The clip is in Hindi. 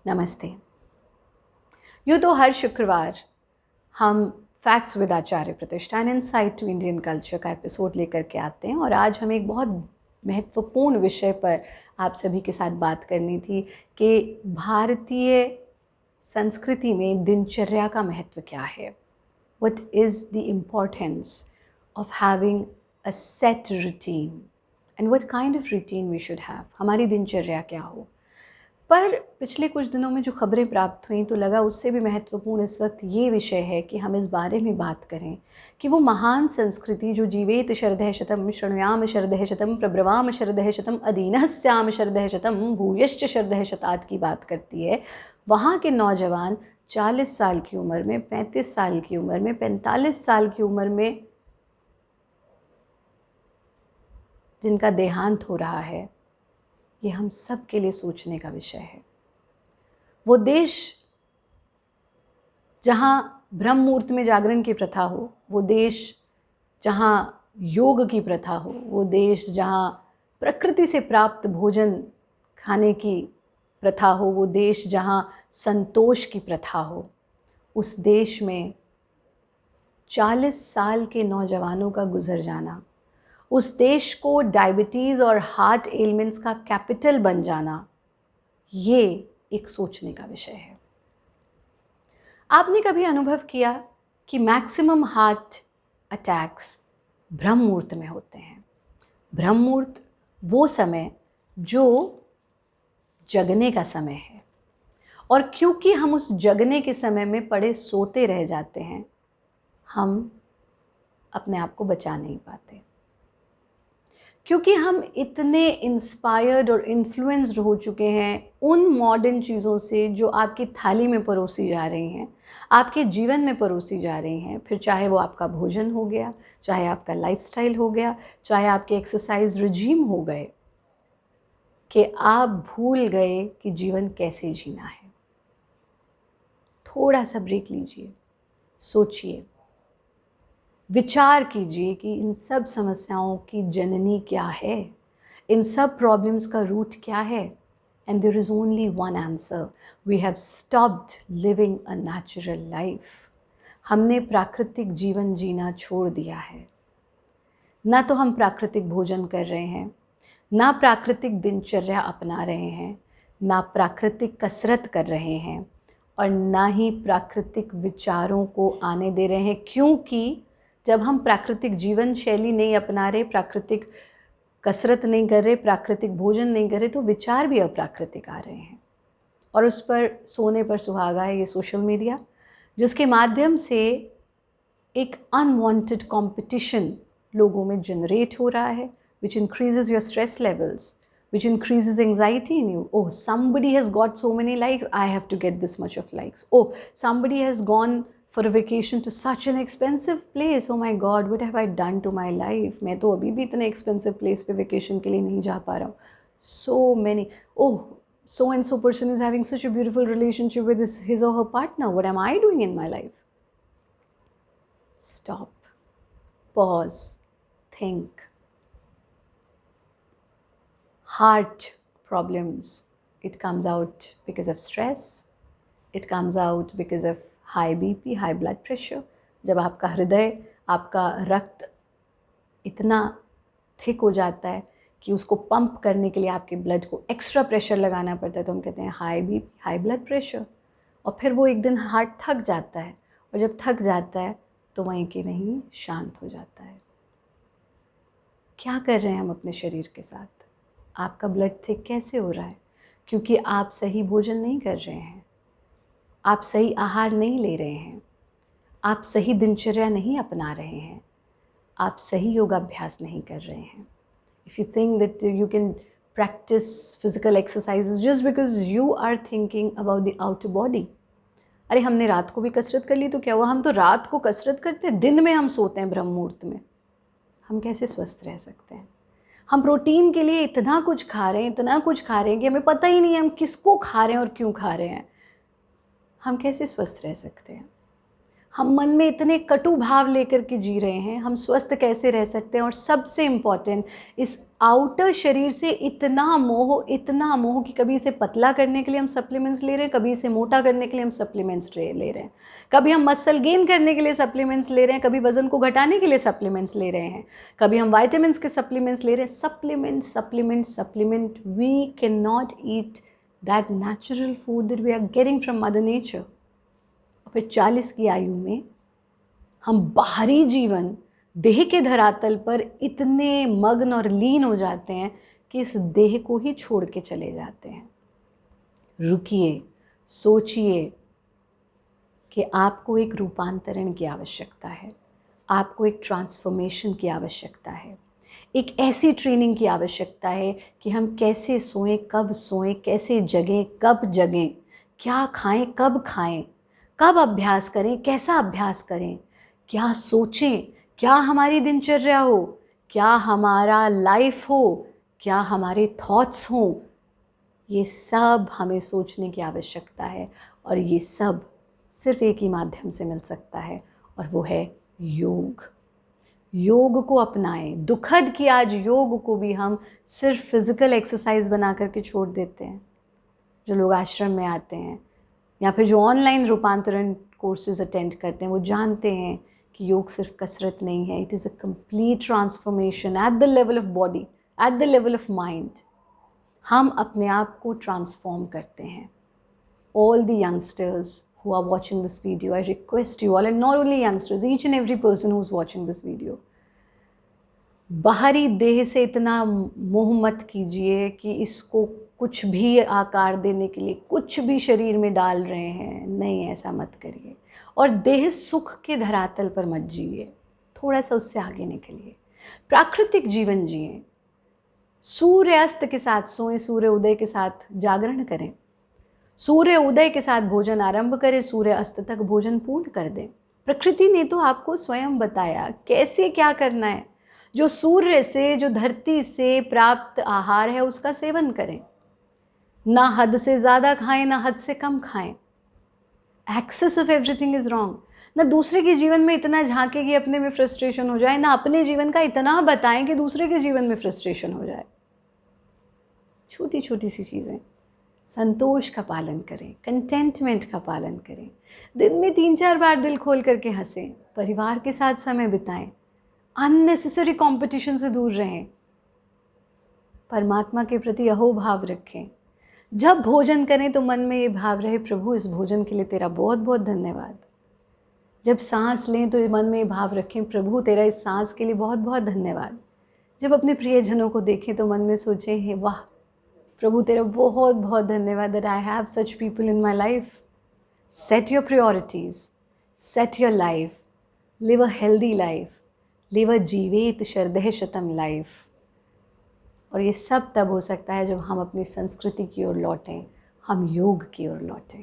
नमस्ते। यूँ तो हर शुक्रवार हम फैक्ट्स विद आचार्य प्रतिष्ठान इनसाइट टू इंडियन कल्चर का एपिसोड लेकर के आते हैं और आज हमें एक बहुत महत्वपूर्ण विषय पर आप सभी के साथ बात करनी थी कि भारतीय संस्कृति में दिनचर्या का महत्व क्या है। What is the importance of having a set routine and what kind of routine we should have, हमारी दिनचर्या क्या हो। पर पिछले कुछ दिनों में जो खबरें प्राप्त हुई तो लगा उससे भी महत्वपूर्ण इस वक्त ये विषय है कि हम इस बारे में बात करें कि वो महान संस्कृति जो जीवेत शरदः शतम शृणुयाम शरदः शतम प्रब्रवाम शरदः शतम अदीनस्याम शरदः शतम भूयश्च शरदः शतात् की बात करती है। वहाँ के नौजवान 40 साल की उम्र में, 35 साल की उम्र में, 45 साल की उम्र में जिनका देहांत हो रहा है, ये हम सब के लिए सोचने का विषय है। वो देश जहाँ ब्रह्म मुहूर्त में जागरण की प्रथा हो, वो देश जहाँ योग की प्रथा हो, वो देश जहाँ प्रकृति से प्राप्त भोजन खाने की प्रथा हो, वो देश जहाँ संतोष की प्रथा हो, उस देश में 40 साल के नौजवानों का गुजर जाना, उस देश को डायबिटीज़ और हार्ट एलिमेंट्स का कैपिटल बन जाना, ये एक सोचने का विषय है। आपने कभी अनुभव किया कि मैक्सिमम हार्ट अटैक्स ब्रह्म मुहूर्त में होते हैं। ब्रह्म मुहूर्त वो समय जो जगने का समय है और क्योंकि हम उस जगने के समय में पड़े सोते रह जाते हैं, हम अपने आप को बचा नहीं पाते, क्योंकि हम इतने इंस्पायर्ड और इन्फ्लुएंस्ड हो चुके हैं उन मॉडर्न चीज़ों से जो आपकी थाली में परोसी जा रही हैं, आपके जीवन में परोसी जा रही हैं। फिर चाहे वो आपका भोजन हो गया, चाहे आपका लाइफस्टाइल हो गया, चाहे आपके एक्सरसाइज रिजीम हो गए, कि आप भूल गए कि जीवन कैसे जीना है। थोड़ा सा ब्रेक लीजिए, सोचिए, विचार कीजिए कि इन सब समस्याओं की जननी क्या है, इन सब प्रॉब्लम्स का रूट क्या है। And there is only one answer, we have stopped living a natural life. हमने प्राकृतिक जीवन जीना छोड़ दिया है। ना तो हम प्राकृतिक भोजन कर रहे हैं, ना प्राकृतिक दिनचर्या अपना रहे हैं, ना प्राकृतिक कसरत कर रहे हैं और ना ही प्राकृतिक विचारों को आने दे रहे हैं। क्योंकि जब हम प्राकृतिक जीवन शैली नहीं अपना रहे, प्राकृतिक कसरत नहीं कर रहे, प्राकृतिक भोजन नहीं कर रहे, तो विचार भी अप्राकृतिक आ रहे हैं। और उस पर सोने पर सुहागा है ये सोशल मीडिया, जिसके माध्यम से एक अनवांटेड कंपटीशन लोगों में जनरेट हो रहा है, which increases your stress levels, which increases anxiety in you. Oh, somebody has got so many likes, I have to get this much of likes. Oh, somebody has gone for a vacation to such an expensive place. Oh my God, what have I done to my life? मैं तो अभी भी इतने expensive place पे vacation के लिए नहीं जा पा रहा हूँ. So many. Oh, so and so person is having such a beautiful relationship with his or her partner. What am I doing in my life? Stop. Pause. Think. Heart problems, it comes out because of stress, it comes out because of high BP, high blood pressure. जब आपका हृदय, आपका रक्त इतना थिक हो जाता है कि उसको पंप करने के लिए आपके ब्लड को एक्स्ट्रा प्रेशर लगाना पड़ता है, तो हम कहते हैं high BP, high blood pressure. और फिर वो एक दिन हार्ट थक जाता है, और जब थक जाता है तो वहीं के वहीं शांत हो जाता है। क्या कर रहे हैं हम अपने शरीर के साथ? आपका ब्लड थिक कैसे हो रहा है? क्योंकि आप सही भोजन नहीं कर रहे हैं, आप सही आहार नहीं ले रहे हैं, आप सही दिनचर्या नहीं अपना रहे हैं, आप सही योगाभ्यास नहीं कर रहे हैं। If you think that you can practise physical exercises just because you are thinking about the outer body, अरे हमने रात को भी कसरत कर ली तो क्या हुआ? हम तो रात को कसरत करते हैं, दिन में हम सोते हैं ब्रह्म मुहूर्त में। हम कैसे स्वस्थ रह सकते हैं? हम प्रोटीन के लिए इतना कुछ खा रहे हैं, इतना कुछ खा रहे हैं कि हमें पता ही नहीं है हम किसको खा रहे हैं और क्यों खा रहे हैं। हम कैसे स्वस्थ रह सकते हैं? हम मन में इतने कटु भाव लेकर के जी रहे हैं, हम स्वस्थ कैसे रह सकते हैं। और सबसे इम्पॉर्टेंट, इस आउटर शरीर से इतना मोह कि कभी इसे पतला करने के लिए हम सप्लीमेंट्स ले रहे हैं, कभी इसे मोटा करने के लिए हम सप्लीमेंट्स ले रहे हैं, कभी हम मसल गेन करने के लिए सप्लीमेंट्स ले रहे हैं, कभी वजन को घटाने के लिए सप्लीमेंट्स ले रहे हैं, कभी हम वाइटामिन्स के सप्लीमेंट्स ले रहे हैं। Supplement. We can not eat that natural food that we are getting from mother nature. फिर 40 की आयु में हम बाहरी जीवन, देह के धरातल पर इतने मग्न और लीन हो जाते हैं कि इस देह को ही छोड़ के चले जाते हैं। रुकिए, सोचिए कि आपको एक रूपांतरण की आवश्यकता है, आपको एक ट्रांसफॉर्मेशन की आवश्यकता है, एक ऐसी ट्रेनिंग की आवश्यकता है कि हम कैसे सोएं, कब सोएं, कैसे जगें, कब जगें, क्या खाएं, कब खाएं, कब अभ्यास करें, कैसा अभ्यास करें, क्या सोचें, क्या हमारी दिनचर्या हो, क्या हमारा लाइफ हो, क्या हमारे थॉट्स हों। ये सब हमें सोचने की आवश्यकता है और ये सब सिर्फ एक ही माध्यम से मिल सकता है और वो है योग। योग को अपनाएं। दुखद कि आज योग को भी हम सिर्फ फिज़िकल एक्सरसाइज बना करके छोड़ देते हैं। जो लोग आश्रम में आते हैं या फिर जो ऑनलाइन रूपांतरण कोर्सेज अटेंड करते हैं, वो जानते हैं कि योग सिर्फ कसरत नहीं है। It is a complete transformation at the level of body, at the level of mind. हम अपने आप को ट्रांसफॉर्म करते हैं। All the youngsters who are watching this video, I request you all, and not only youngsters, each and every person who's watching this video, बाहरी देह से इतना मोह मत कीजिए कि इसको कुछ भी आकार देने के लिए कुछ भी शरीर में डाल रहे हैं। नहीं, ऐसा मत करिए। और देह सुख के धरातल पर मत जिए, थोड़ा सा उससे आगे निकलिए, प्राकृतिक जीवन जिए। सूर्य अस्त के साथ सोएं, सूर्य उदय के साथ जागरण करें, सूर्य उदय के साथ भोजन आरंभ करें, सूर्य अस्त तक भोजन पूर्ण कर दें। प्रकृति ने तो आपको स्वयं बताया कैसे क्या करना है। जो सूर्य से, जो धरती से प्राप्त आहार है उसका सेवन करें। ना हद से ज़्यादा खाएं, ना हद से कम खाएं। Excess of everything is wrong. ना दूसरे के जीवन में इतना झांके कि अपने में फ्रस्ट्रेशन हो जाए, ना अपने जीवन का इतना बताएं कि दूसरे के जीवन में फ्रस्ट्रेशन हो जाए। छोटी छोटी सी चीज़ें, संतोष का पालन करें, कंटेंटमेंट का पालन करें। दिन में 3-4 बार दिल खोल करके हंसें, परिवार के साथ समय बिताएं, अननेसेसरी कंपटीशन से दूर रहें, परमात्मा के प्रति अहोभाव रखें। जब भोजन करें तो मन में ये भाव रहे, प्रभु इस भोजन के लिए तेरा बहुत बहुत धन्यवाद। जब सांस लें तो मन में ये भाव रखें, प्रभु तेरा इस सांस के लिए बहुत बहुत धन्यवाद। जब अपने प्रियजनों को देखें तो मन में सोचें, हे वाह प्रभु तेरा बहुत बहुत धन्यवाद that I have such people in my life. Set your priorities, set your life, live a healthy life, live a जीवेत शरदह शतम life. और ये सब तब हो सकता है जब हम अपनी संस्कृति की ओर लौटें, हम योग की ओर लौटें।